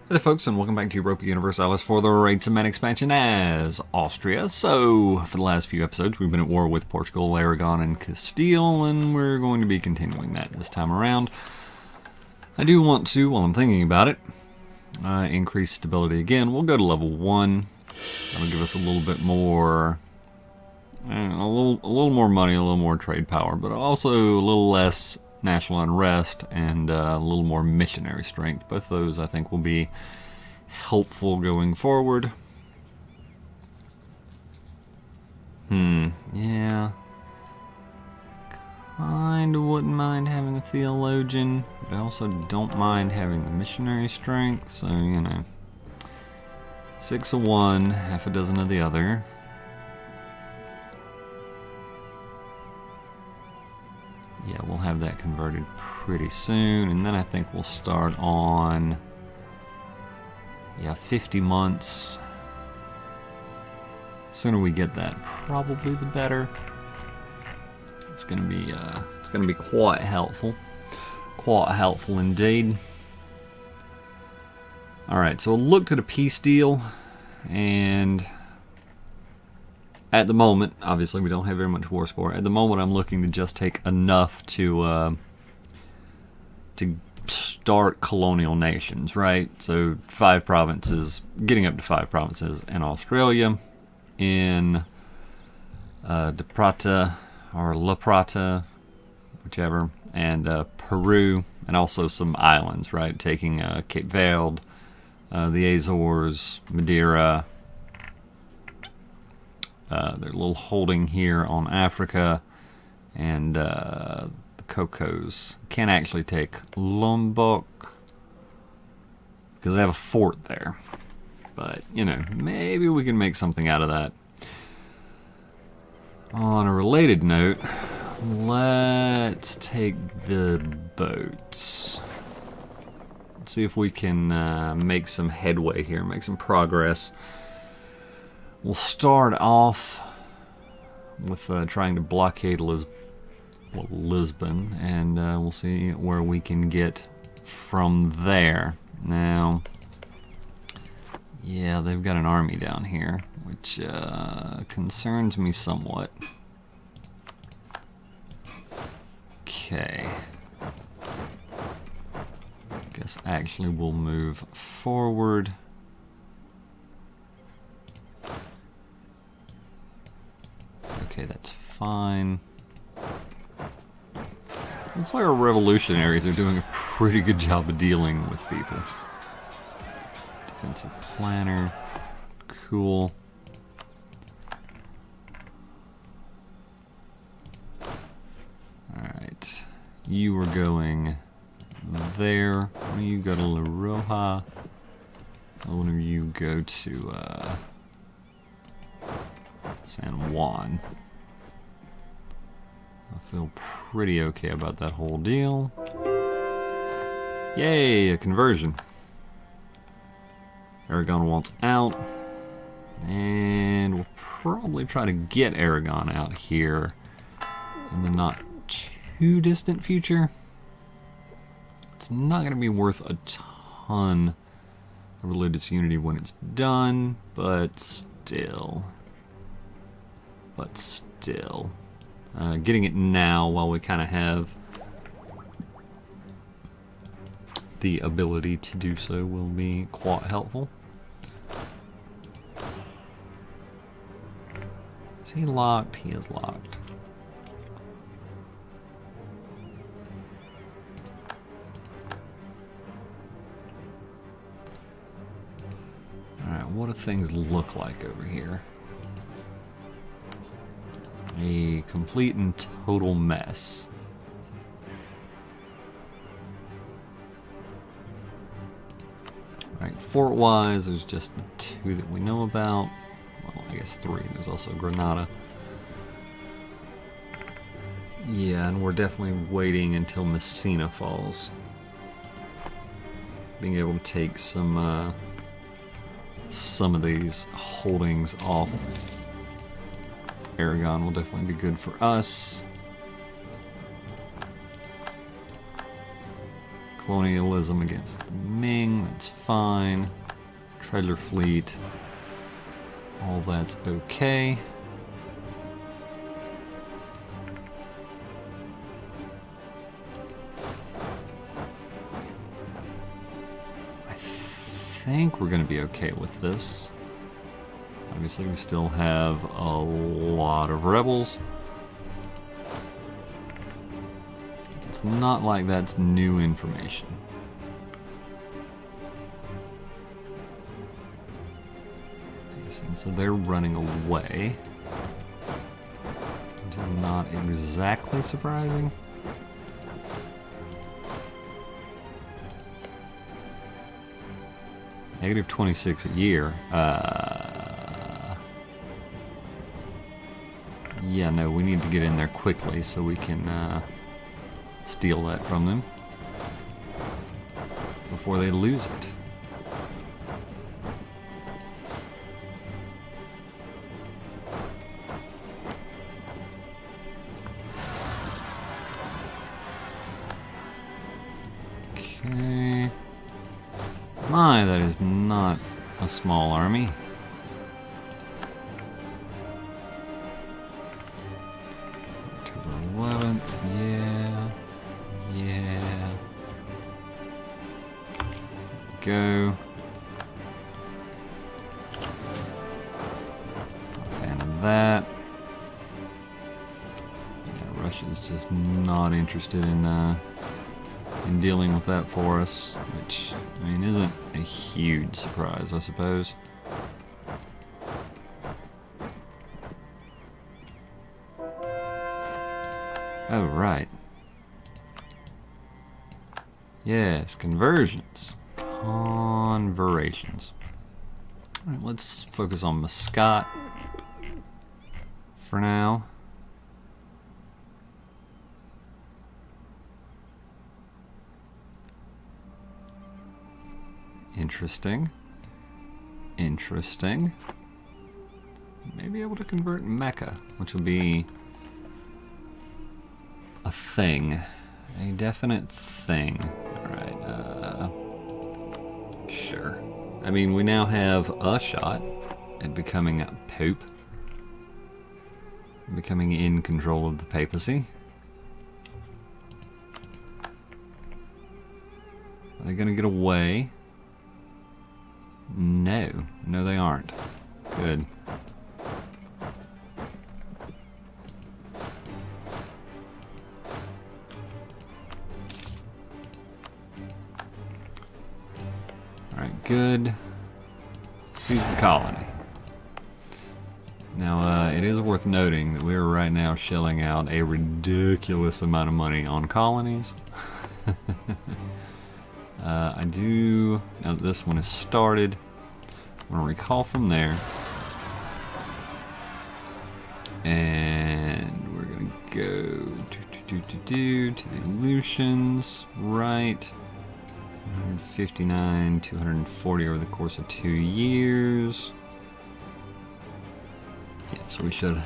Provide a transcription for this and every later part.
Hey there folks, and welcome back to Europa Universalis for the Raid Cement expansion as Austria. So, for the last few episodes, we've been at war with Portugal, Aragon, and Castile, and we're going to be continuing that this time around. I do want to, while I'm thinking about it, increase stability again. We'll go to level 1. That'll give us a little bit more, a little more money, a little more trade power, but also a little less national unrest and a little more missionary strength. Both of those I think will be helpful going forward. Yeah. Kinda wouldn't mind having a theologian, but I also don't mind having the missionary strength, so, you know. 6 of one, half a dozen of the other. Yeah, we'll have that converted pretty soon, and then I think we'll start on, 50 months. The sooner we get that, probably the better. It's gonna be quite helpful indeed. All right, so we'll look at a peace deal, and at the moment, obviously we don't have very much war score. At the moment, I'm looking to just take enough to start colonial nations, right? So 5 provinces, getting up to 5 provinces in Australia, in De Prata or La Prata, whichever, and Peru, and also some islands, right? Taking Cape Verde, the Azores, Madeira. Their little holding here on Africa, and the Cocos. Can't actually take Lombok because they have a fort there, but you know, maybe we can make something out of that. On a related note, let's take the boats. Let's see if we can make some headway here, make some progress. We'll start off with trying to blockade Lisbon, and we'll see where we can get from there. Now, yeah, they've got an army down here, which concerns me somewhat. Okay. Guess actually we'll move forward. Okay, that's fine. Looks like our revolutionaries are doing a pretty good job of dealing with people. Defensive planner. Cool. Alright. You were going there. You go to La Roja. One of you go to San Juan. I feel pretty okay about that whole deal. Yay, a conversion. Aragon wants out. And we'll probably try to get Aragon out here in the not too distant future. It's not going to be worth a ton of religious unity when it's done, but still. Getting it now while we kind of have the ability to do so will be quite helpful. Is he locked? He is locked. Alright, what do things look like over here? A complete and total mess. Alright, fort-wise, there's just 2 that we know about. Well, I guess 3. There's also Granada. Yeah, and we're definitely waiting until Messina falls. Being able to take some of these holdings off Aragon will definitely be good for us. colonialism against the Ming, that's fine. Trailer fleet, all that's okay. I think we're going to be okay with this. Obviously, we still have a lot of rebels. It's not like that's new information. So they're running away. Not exactly surprising. Negative 26 a year. Yeah, no, we need to get in there quickly so we can steal that from them before they lose it. Okay. My, that is not a small army. October 11th, yeah. Yeah. Go. Not a fan of that. Yeah, Russia's just not interested in dealing with that for us, which, I mean, isn't a huge surprise, I suppose. Oh, right. Yes, conversions. Conversions. Alright, let's focus on Muscat for now. Interesting. Interesting. Maybe able to convert Mecca, which will be a thing. A definite thing. Alright, sure. I mean, we now have a shot at becoming a pope. Becoming in control of the papacy. Are they gonna get away? No. No, they aren't. Good. Alright, good. Seize the colony. Now, it is worth noting that we are right now shelling out a ridiculous amount of money on colonies. I do, now that this one has started, I'm going to recall from there. And we're going to go to the Aleutians, right? 159, 240 over the course of 2 years. Yeah, so we should,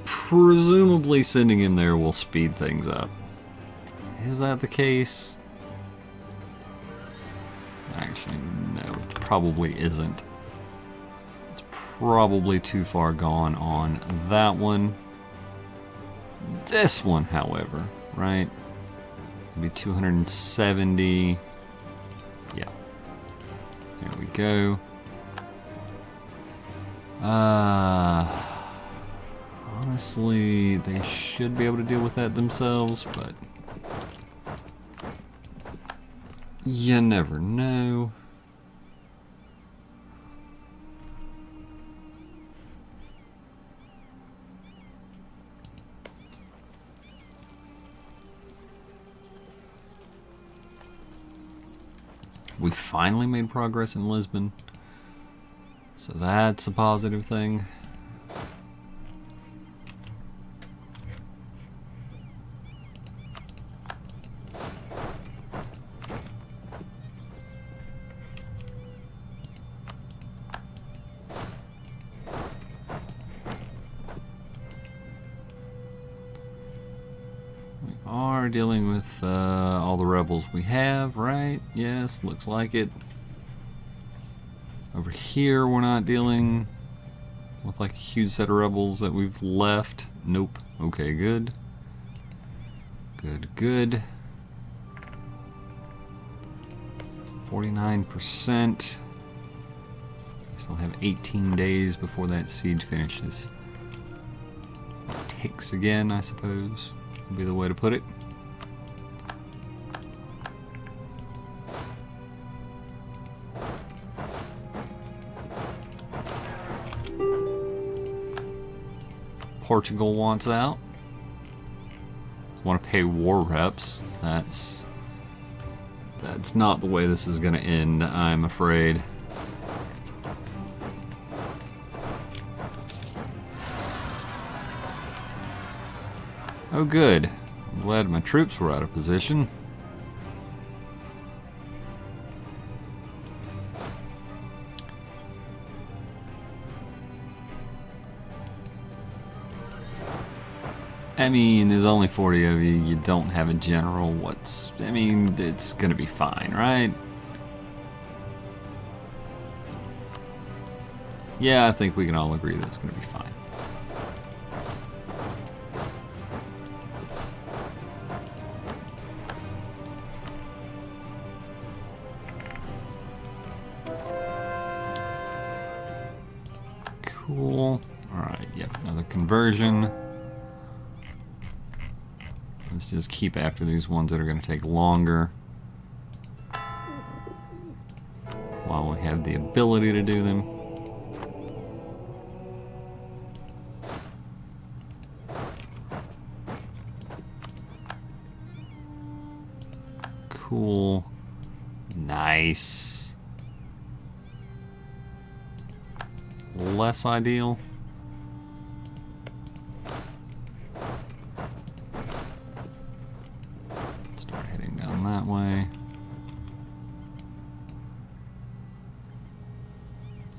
presumably sending him there will speed things up. Is that the case? Actually, no, it probably isn't. It's probably too far gone on that one. This one, however, right? Maybe 270. Yeah. There we go. Honestly, they should be able to deal with that themselves, but you never know. We finally made progress in Lisbon, so that's a positive thing. are dealing with all the rebels we have, right? Yes, looks like it. Over here, we're not dealing with like a huge set of rebels that we've left. Nope. Okay, good. Good, good. 49%. We still have 18 days before that siege finishes. Ticks again, I suppose, would be the way to put it. Portugal wants out. Want to pay war reps. That's not the way this is going to end, I'm afraid. Oh good. I'm glad my troops were out of position. I mean, there's only 40 of you. You don't have a general. I mean, it's gonna be fine, right? Yeah, I think we can all agree that it's gonna be fine. Cool. Alright, yep, another conversion. Let's just keep after these ones that are going to take longer while we have the ability to do them. Cool. Nice. Less ideal. That way.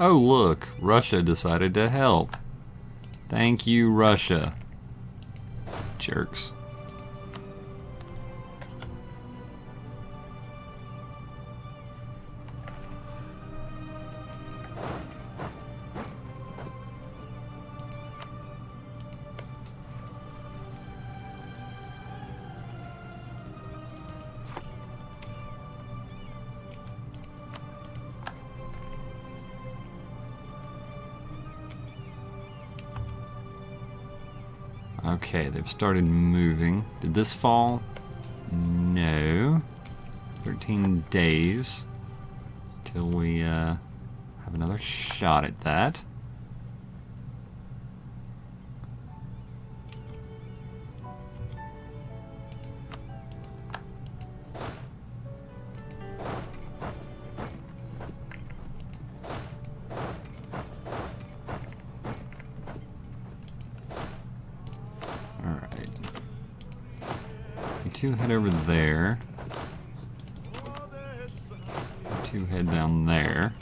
Oh look, Russia decided to help. Thank you, Russia. Jerks. Okay, they've started moving. Did this fall? No. 13 days till we have another shot at that. Two head over there. Two head down there.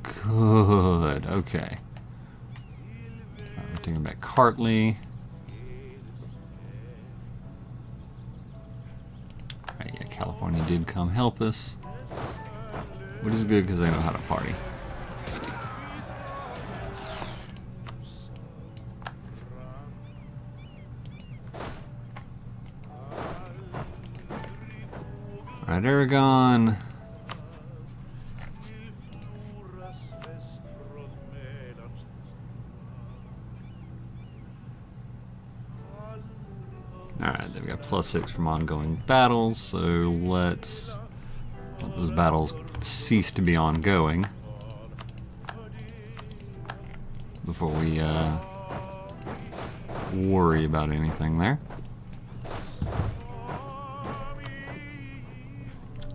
Good. Okay. We're taking back Cartley. Alright, yeah, California did come help us. Which is good because they know how to party. Alright, Aragon. Alright, they've got +6 from ongoing battles, so let's let those battles cease to be ongoing before we worry about anything there.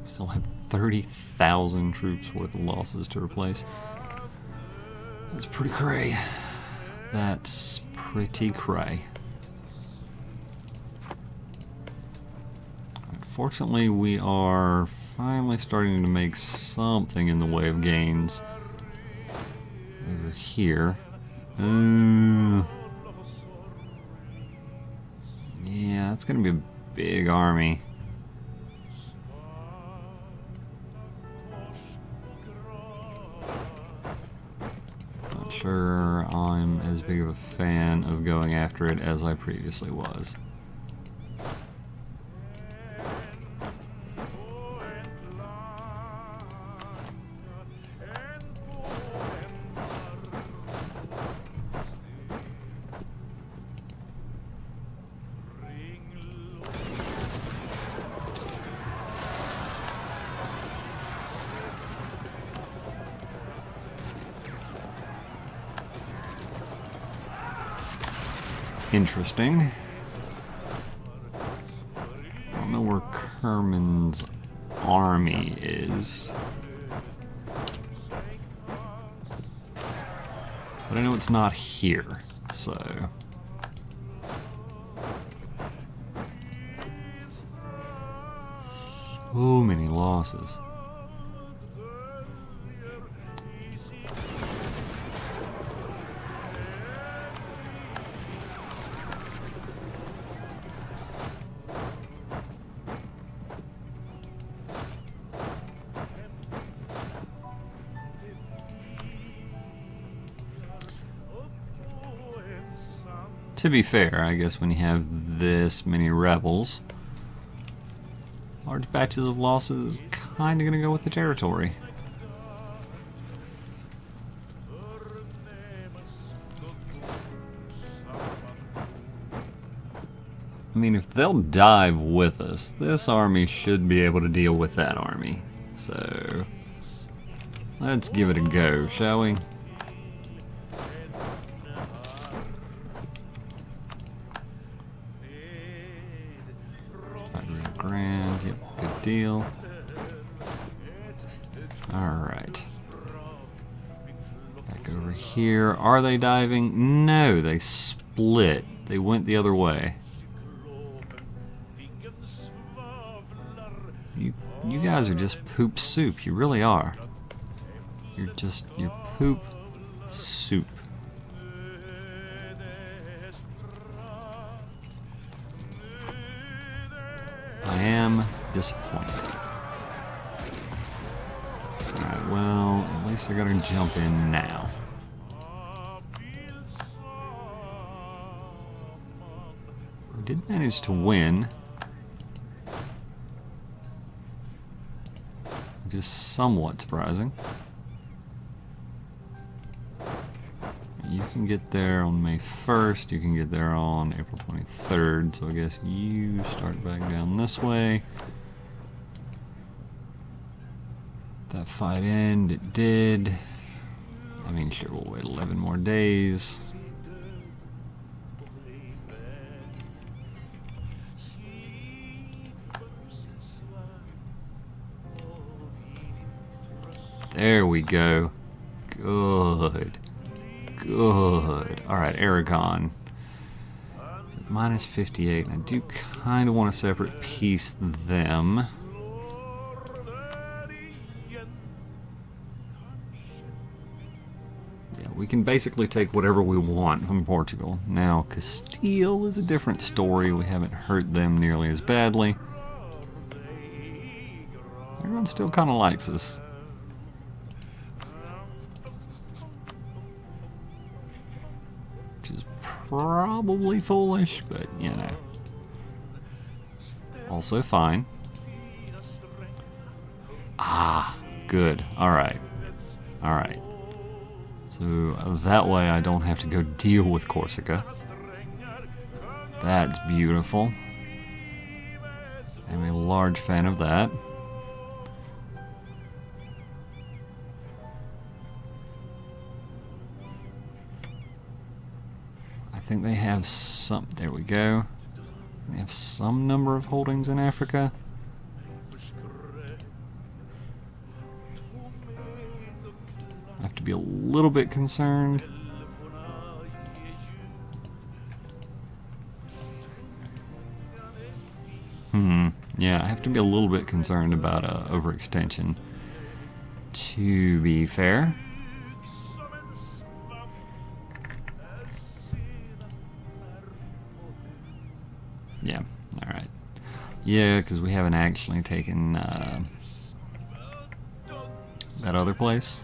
Still have 30,000 troops worth of losses to replace. That's pretty cray. That's pretty cray. Unfortunately, we are finally starting to make something in the way of gains over here. Yeah, that's gonna be a big army. Not sure I'm as big of a fan of going after it as I previously was. Interesting. I don't know where Kerman's army is. But I know it's not here, so... So many losses. To be fair, I guess when you have this many rebels, large batches of losses is kind of going to go with the territory. I mean, if they'll dive with us, this army should be able to deal with that army. So, let's give it a go, shall we? Grand, yep, good deal. Alright. Back over here. Are they diving? No, they split. They went the other way. You guys are just poop soup. You really are. You're poop soup. I am disappointed. Alright, well, at least I gotta jump in now. We did manage to win. Which is somewhat surprising. You can get there on May 1st, you can get there on April 23rd, so I guess you start back down this way. That fight end, it did. I mean, sure, we'll wait 11 more days. There we go. Good. Good. Alright, Aragon. Minus 58. I do kind of want to separate piece them. Yeah, we can basically take whatever we want from Portugal. Now, Castile is a different story. We haven't hurt them nearly as badly. Everyone still kind of likes us. Probably foolish, but you know. Also fine. Ah, good. Alright. Alright. So that way I don't have to go deal with Corsica. That's beautiful. I'm a large fan of that. I think they have some, there we go. They have some number of holdings in Africa. I have to be a little bit concerned. Yeah, I have to be a little bit concerned about overextension. To be fair. Yeah, alright. Yeah, because we haven't actually taken that other place.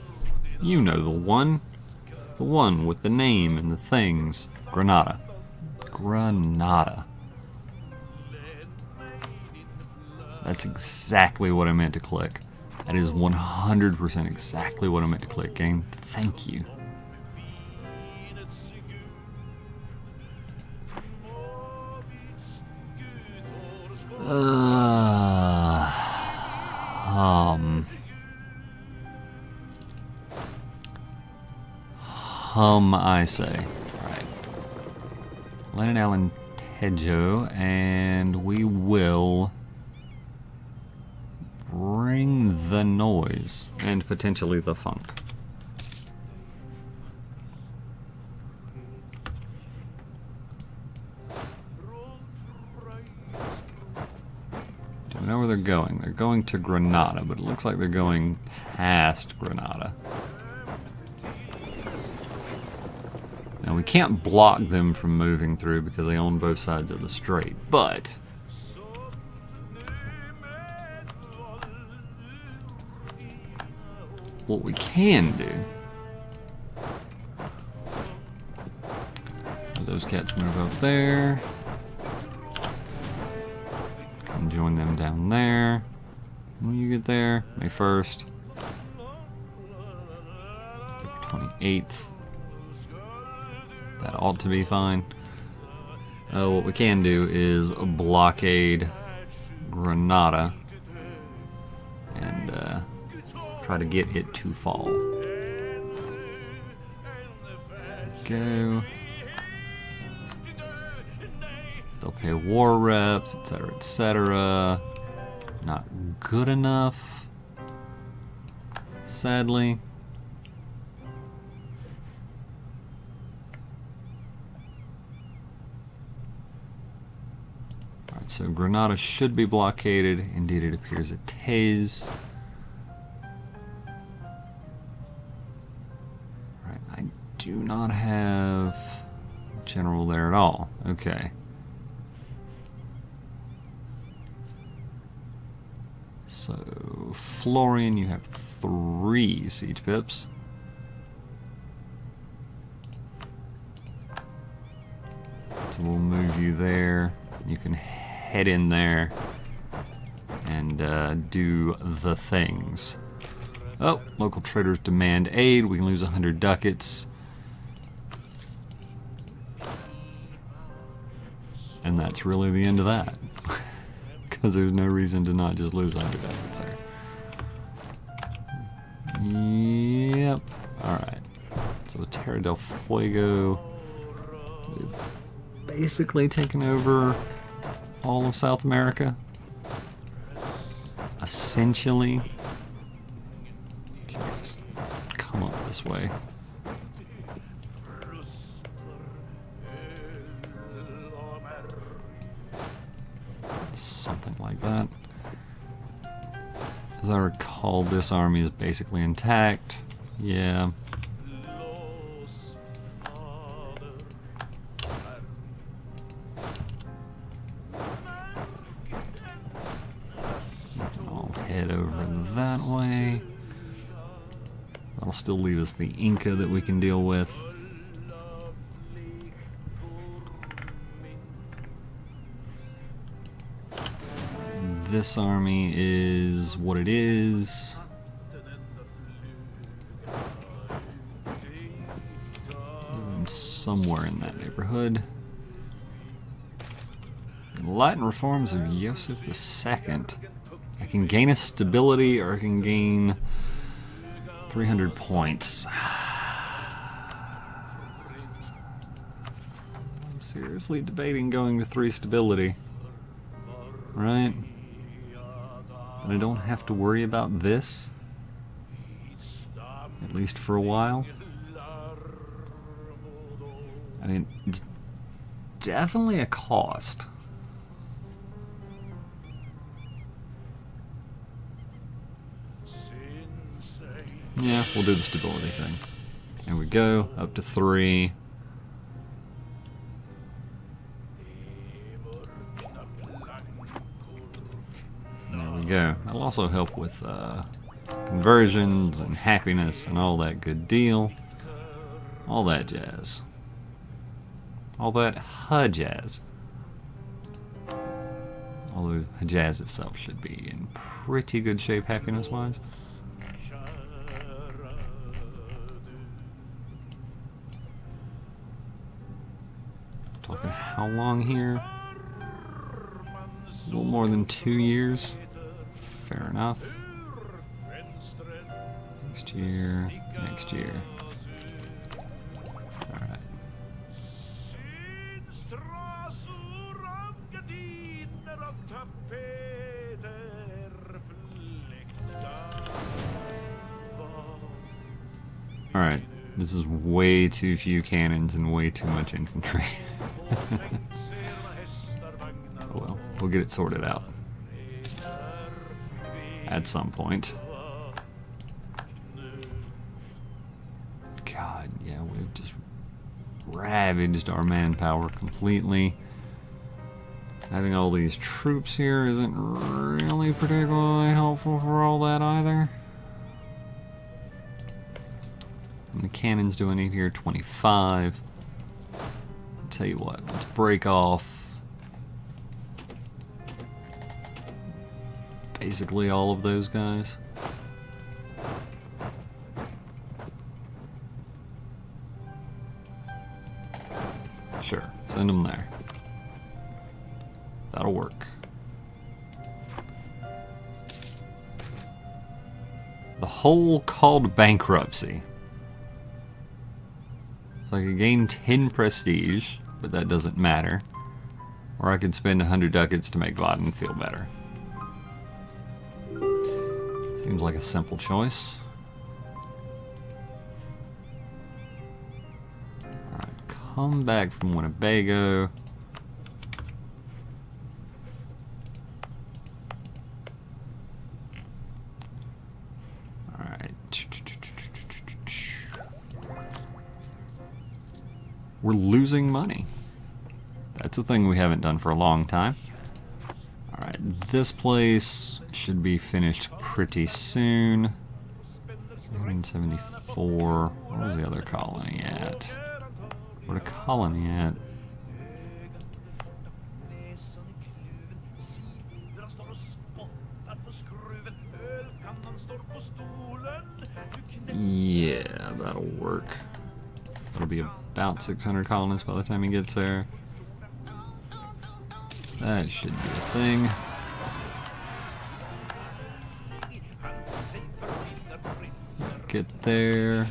You know the one. The one with the name and the things. Granada. Granada. That's exactly what I meant to click. That is 100% exactly what I meant to click, game. Thank you. I say. Alright. Land it Alentejo, and we will bring the noise and potentially the funk. Do we know where they're going? They're going to Granada, but it looks like they're going past Granada. Now we can't block them from moving through because they own both sides of the strait, but what we can do, those cats move up there, and join them down there. When you get there, May 1st, 28th. That ought to be fine. What we can do is blockade Granada and try to get it to fall. Go. They'll pay war reps, etc., etc. Not good enough, sadly. So Granada should be blockaded. Indeed, it appears it is. Right, I do not have general there at all. Okay. So Florian, you have 3 siege pips. So we'll move you there. You can head in there and do the things. Oh, local traders demand aid. We can lose 100 ducats. And that's really the end of that. Because there's no reason to not just lose 100 ducats there. Yep. Alright. So Terra del Fuego. We've basically taken over all of South America. Essentially. Let's come up this way. Something like that. As I recall, this army is basically intact. Yeah. Head over that way. That'll still leave us the Inca that we can deal with. This army is what it is. Somewhere in that neighborhood. Latin reforms of Joseph II. I can gain a stability, or I can gain 300 points. I'm seriously debating going to 3 stability. Right? Then I don't have to worry about this. At least for a while. I mean, it's definitely a cost. Yeah, we'll do the stability thing. There we go, up to 3. go. That'll also help with conversions and happiness and all that good deal. All that jazz. All that jazz. Although Hejaz itself should be in pretty good shape happiness-wise. Talking how long here? A little more than 2 years. Fair enough. Next year, next year. Alright. Alright, this is way too few cannons and way too much infantry. Oh well, we'll get it sorted out. At some point. God, yeah, we've just ravaged our manpower completely. Having all these troops here isn't really particularly helpful for all that either. How many cannons do I need here? 25. I'll tell you what, let's break off basically all of those guys. Sure, send them there. That'll work. The hole called bankruptcy. So I could gain 10 prestige, but that doesn't matter. Or I could spend 100 ducats to make Vaden feel better. Seems like a simple choice. Alright, come back from Winnebago. We're losing money. That's a thing we haven't done for a long time. Alright, this place should be finished pretty soon. 174. Where was the other colony at? Where the colony at? Yeah, that'll work. That'll be about 600 colonists by the time he gets there. That should be a thing. Get there.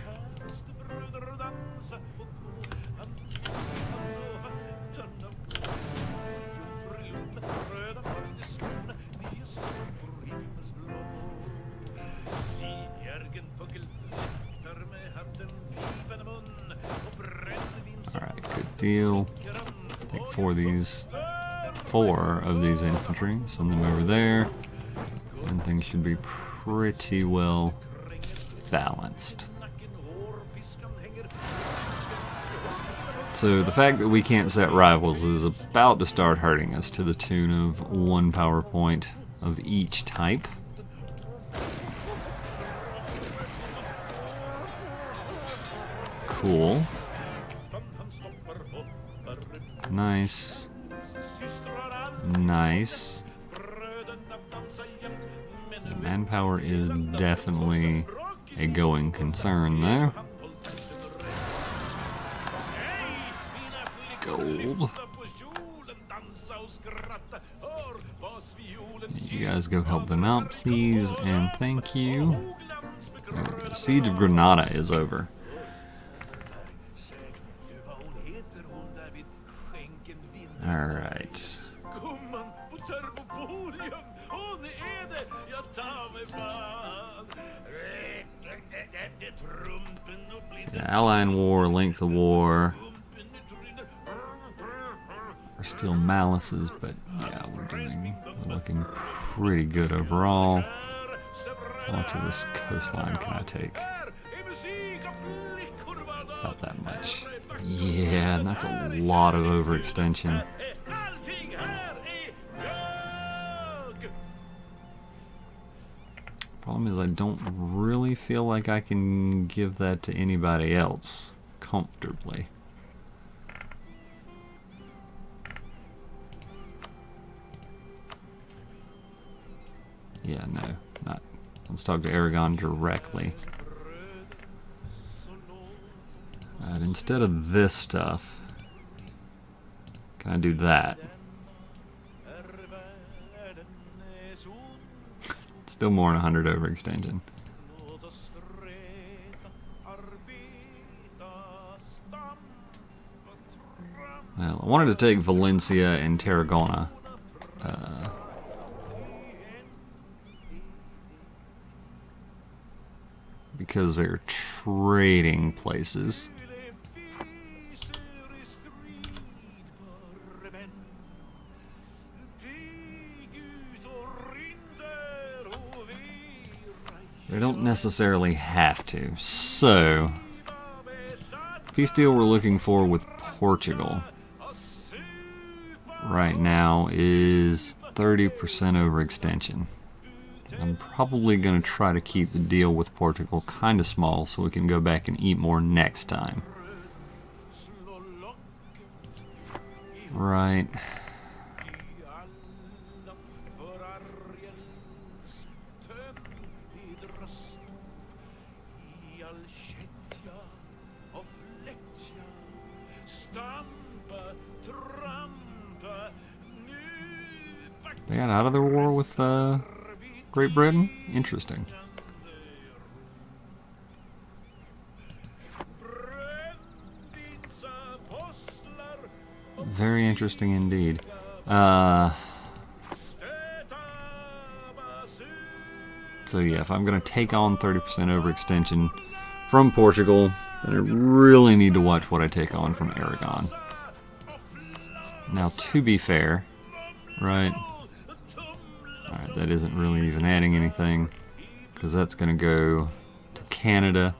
Alright, good deal. Take 4 of these infantry, send them over there, and things should be pretty well balanced. So the fact that we can't set rivals is about to start hurting us to the tune of 1 power point of each type. Cool. Nice. Nice. The manpower is definitely a going concern there. Gold. You guys go help them out, please, and thank you. There we go. Siege of Granada is over. Alright. The Allied War, length of war are still malices, but yeah, we're looking pretty good overall. How much of this coastline can I take? About that much. Yeah, and that's a lot of overextension. Problem is I don't really feel like I can give that to anybody else comfortably. Yeah, no, not. Let's talk to Aragon directly. Instead of this stuff, can I do that? Still more than 100 overextension. Well, I wanted to take Valencia and Tarragona. Because they're trading places. They don't necessarily have to. So, peace deal we're looking for with Portugal right now is 30% overextension. I'm probably going to try to keep the deal with Portugal kind of small so we can go back and eat more next time. Right. They got out of their war with Great Britain? Interesting. Very interesting indeed. So yeah, if I'm going to take on 30% overextension from Portugal, then I really need to watch what I take on from Aragon. Now, to be fair, right? Alright, that isn't really even adding anything, because that's going to go to Canada.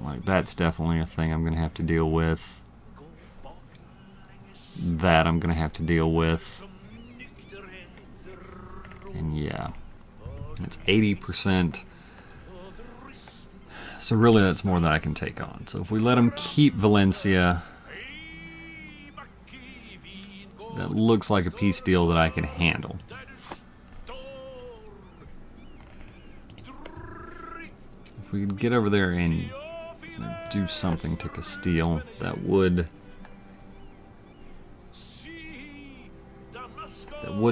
Like, that's definitely a thing I'm going to have to deal with. That I'm going to have to deal with. And yeah, it's 80%. So really that's more than I can take on. So if we let them keep Valencia, that looks like a peace deal that I can handle. If we could get over there and do something to Castile, that would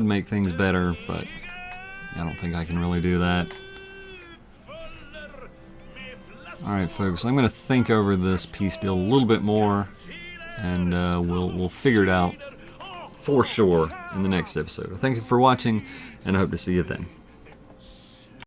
make things better, but I don't think I can really do that. Alright folks, I'm going to think over this peace deal a little bit more, and we'll figure it out for sure in the next episode. Thank you for watching, and I hope to see you then.